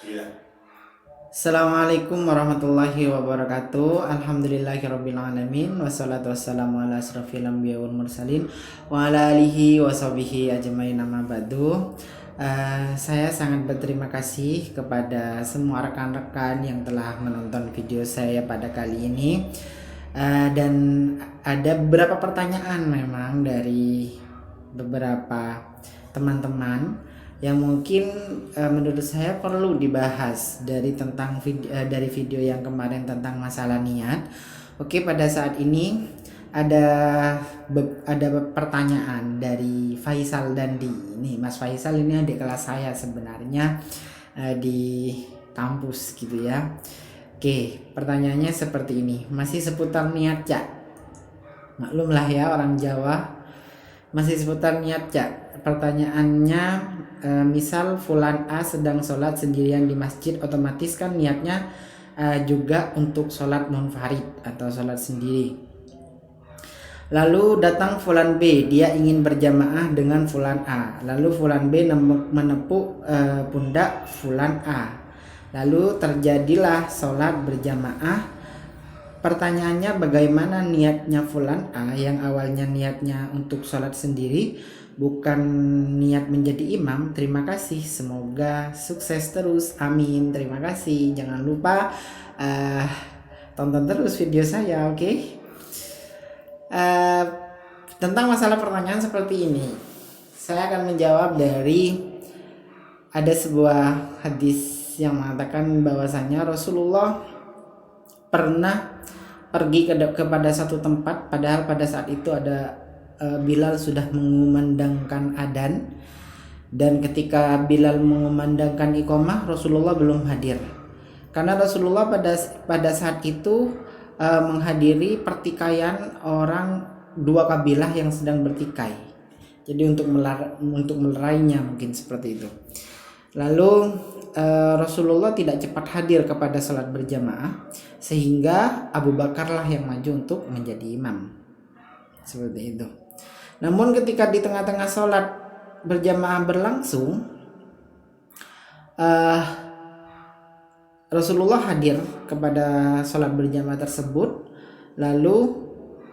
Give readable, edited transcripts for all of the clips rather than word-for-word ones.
Iya. Assalamualaikum warahmatullahi wabarakatuh. Alhamdulillahirabbil alamin wassalatu wassalamu ala asrofil anbiya wal mursalin wa ala alihi washabihi ajmain amma ba'du. Saya sangat berterima kasih kepada semua rekan-rekan yang telah menonton video saya pada kali ini. Dan ada beberapa pertanyaan memang dari beberapa teman-teman yang mungkin menurut saya perlu dibahas dari video yang kemarin tentang masalah niat. Oke, pada saat ini ada ada pertanyaan dari Faisal Dandi. Nih, Mas Faisal ini adik kelas saya sebenarnya di kampus gitu ya. Oke, pertanyaannya seperti ini. Masih seputar niat, Cak. Maklumlah ya orang Jawa. Masih seputar niat, Cak. Pertanyaannya, misal Fulan A sedang sholat sendirian di masjid, otomatis kan niatnya juga untuk sholat munfarid atau sholat sendiri. Lalu datang Fulan B, dia ingin berjamaah dengan Fulan A. Lalu Fulan B menepuk pundak Fulan A. Lalu terjadilah sholat berjamaah. Pertanyaannya, bagaimana niatnya Fulan A yang awalnya niatnya untuk sholat sendiri, bukan niat menjadi imam? Terima kasih, semoga sukses terus, amin. Terima kasih, jangan lupa tonton terus video saya, oke? Tentang masalah pertanyaan seperti ini, saya akan menjawab dari ada sebuah hadis yang mengatakan bahwasanya Rasulullah pernah pergi kepada satu tempat, padahal pada saat itu ada Bilal sudah mengumandangkan adzan, dan ketika Bilal mengumandangkan iqamah, Rasulullah belum hadir karena Rasulullah pada saat itu menghadiri pertikaian orang dua kabilah yang sedang bertikai. Jadi untuk melerainya mungkin seperti itu. Lalu Rasulullah tidak cepat hadir kepada salat berjamaah, sehingga Abu Bakarlah yang maju untuk menjadi imam. Seperti itu. Namun ketika di tengah-tengah salat berjamaah berlangsung, Rasulullah hadir kepada salat berjamaah tersebut. Lalu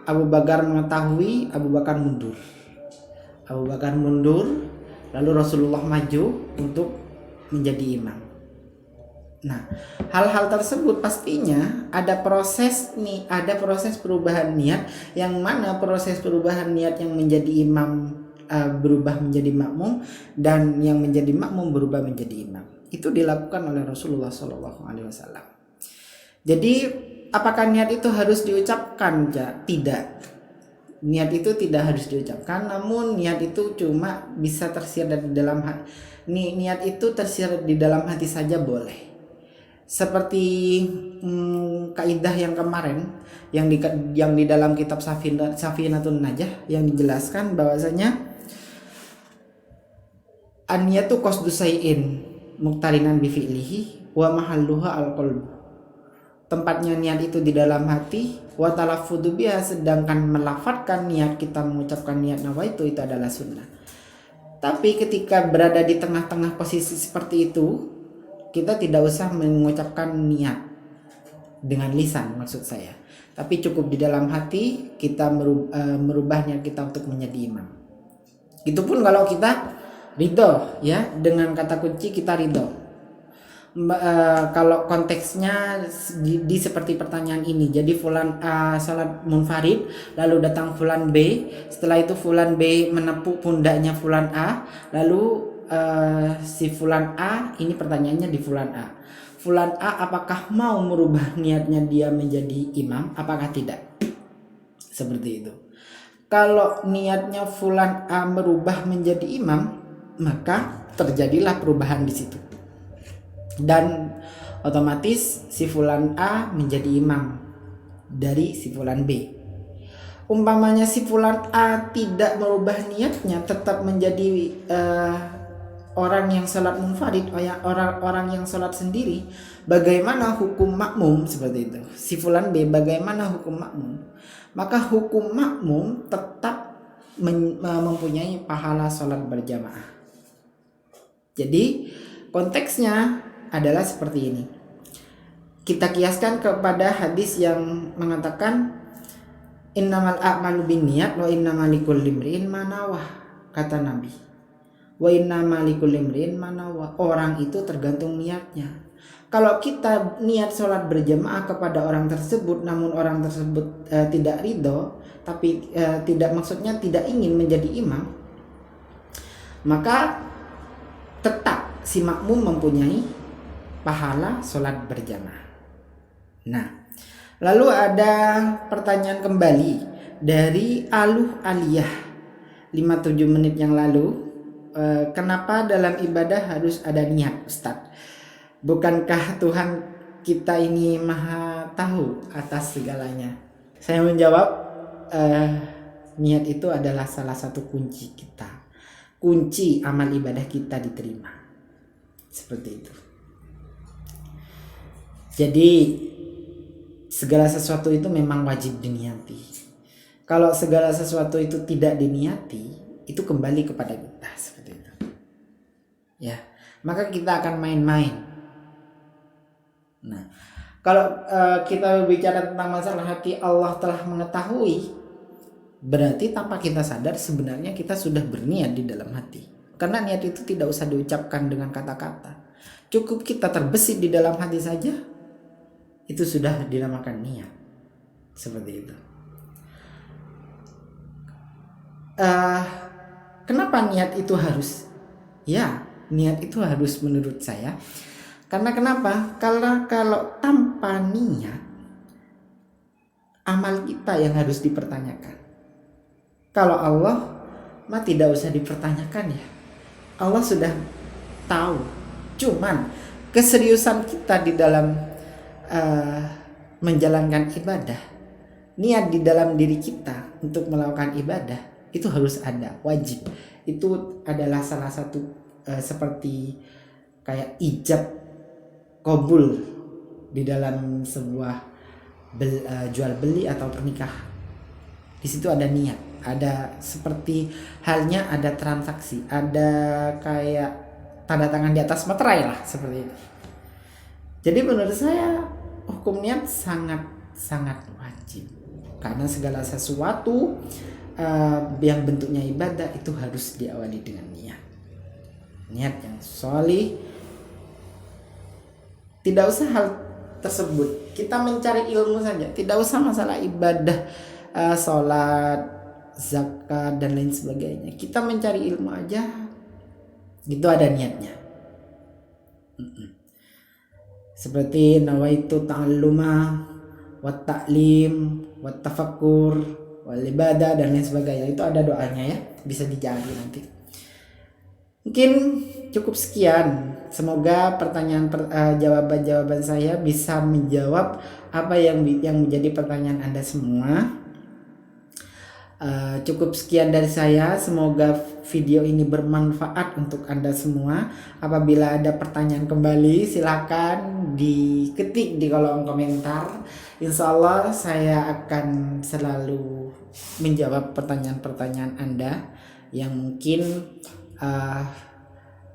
Abu Bakar mengetahui, Abu Bakar mundur. Lalu Rasulullah maju untuk menjadi imam. Nah, hal-hal tersebut pastinya ada proses perubahan niat, yang mana proses perubahan niat yang menjadi imam berubah menjadi makmum, dan yang menjadi makmum berubah menjadi imam. Itu dilakukan oleh Rasulullah SAW. Jadi, apakah niat itu harus diucapkan? Tidak. Niat itu tidak harus diucapkan, namun niat itu cuma bisa tersirat di dalam hati. Niat itu tersirat di dalam hati saja boleh. Seperti kaidah yang kemarin yang di dalam kitab Safinatun Najah yang dijelaskan bahwasanya an-niyatu qasdu syai'in muqtarinan bi fi'lihi wa mahalluha al-qalb. Tempatnya niat itu di dalam hati, wa talaffudu biha, sedangkan melafadzkan niat, kita mengucapkan niat nawaitu, itu adalah sunnah. Tapi ketika berada di tengah-tengah posisi seperti itu, kita tidak usah mengucapkan niat dengan lisan, maksud saya, tapi cukup di dalam hati kita merubah niat kita untuk menjadi imam. Itu pun kalau kita ridho, ya, dengan kata kunci kita ridho. Kalau konteksnya di seperti pertanyaan ini, jadi Fulan A salat munfarid, lalu datang Fulan B, setelah itu Fulan B menepuk pundaknya Fulan A, lalu si Fulan A, ini pertanyaannya di Fulan A. Fulan A apakah mau merubah niatnya dia menjadi imam? Apakah tidak? Seperti itu. Kalau niatnya Fulan A merubah menjadi imam, maka terjadilah perubahan di situ. Dan otomatis si Fulan A menjadi imam dari si Fulan B. Umpamanya si Fulan A tidak merubah niatnya, tetap menjadi orang yang sholat munfarid, orang yang sholat sendiri, bagaimana hukum makmum? Seperti itu. Si Fulan B, bagaimana hukum makmum? Maka hukum makmum tetap mempunyai pahala sholat berjamaah. Jadi konteksnya adalah seperti ini. Kita kiaskan kepada hadis yang mengatakan innamal a'malu binniyat wa innamal likulli imri'in ma nawah, kata Nabi. Wa innamal likulli imri'in ma nawah. Orang itu tergantung niatnya. Kalau kita niat sholat berjamaah kepada orang tersebut, namun orang tersebut tidak ridho, tapi maksudnya tidak ingin menjadi imam, maka tetap si makmum mempunyai pahala sholat berjamaah. Nah, lalu ada pertanyaan kembali dari Aluh Aliyah 5-7 menit yang lalu. Kenapa dalam ibadah harus ada niat, Ustadz? Bukankah Tuhan kita ini maha tahu atas segalanya? Saya menjawab, niat itu adalah salah satu kunci kita. Kunci amal ibadah kita diterima. Seperti itu. Jadi segala sesuatu itu memang wajib diniati. Kalau segala sesuatu itu tidak diniati, itu kembali kepada kita, seperti itu. Ya, maka kita akan main-main. Nah, kalau kita berbicara tentang masalah hati, Allah telah mengetahui, berarti tanpa kita sadar sebenarnya kita sudah berniat di dalam hati. Karena niat itu tidak usah diucapkan dengan kata-kata. Cukup kita terbesit di dalam hati saja, itu sudah dinamakan niat. Seperti itu. Kenapa niat itu harus? Ya, niat itu harus menurut saya. Karena kenapa? Karena kalau tanpa niat, amal kita yang harus dipertanyakan. Kalau Allah mah tidak usah dipertanyakan ya. Allah sudah tahu. Cuman keseriusan kita di dalam menjalankan ibadah, niat di dalam diri kita untuk melakukan ibadah itu harus ada, wajib. Itu adalah salah satu seperti kayak ijab qabul di dalam sebuah jual beli atau pernikahan. Di situ ada niat, ada seperti halnya ada transaksi, ada kayak tanda tangan di atas materai lah, seperti itu. Jadi menurut saya hukum niat sangat wajib, karena segala sesuatu yang bentuknya ibadah itu harus diawali dengan niat yang sholih. Tidak usah hal tersebut, kita mencari ilmu saja, tidak usah masalah ibadah, sholat, zakat dan lain sebagainya. Kita mencari ilmu aja, itu ada niatnya. Seperti nawaitu ta'alluma wa ta'lim wa tafakkur wal ibadah dan lain sebagainya. Itu ada doanya ya, bisa dijadi nanti. Mungkin cukup sekian. Semoga jawaban-jawaban saya bisa menjawab apa yang menjadi pertanyaan Anda semua. Cukup sekian dari saya. Semoga video ini bermanfaat untuk Anda semua. Apabila ada pertanyaan kembali, silakan diketik di kolom komentar. Insya Allah saya akan selalu menjawab pertanyaan-pertanyaan Anda yang mungkin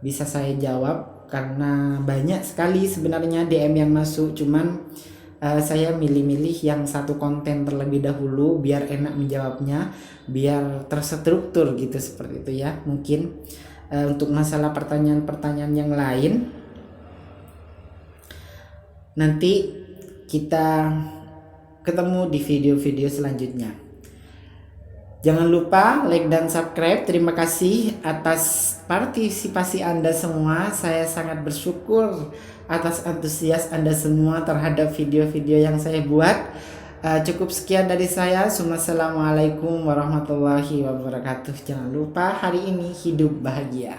bisa saya jawab, karena banyak sekali sebenarnya DM yang masuk. Cuman saya milih-milih yang satu konten terlebih dahulu biar enak menjawabnya, biar terstruktur gitu, seperti itu ya. Mungkin untuk masalah pertanyaan-pertanyaan yang lain nanti kita ketemu di video-video selanjutnya. Jangan lupa like dan subscribe. Terima kasih atas partisipasi Anda semua. Saya sangat bersyukur atas antusias Anda semua terhadap video-video yang saya buat. Cukup sekian dari saya. Assalamualaikum warahmatullahi wabarakatuh. Jangan lupa hari ini hidup bahagia.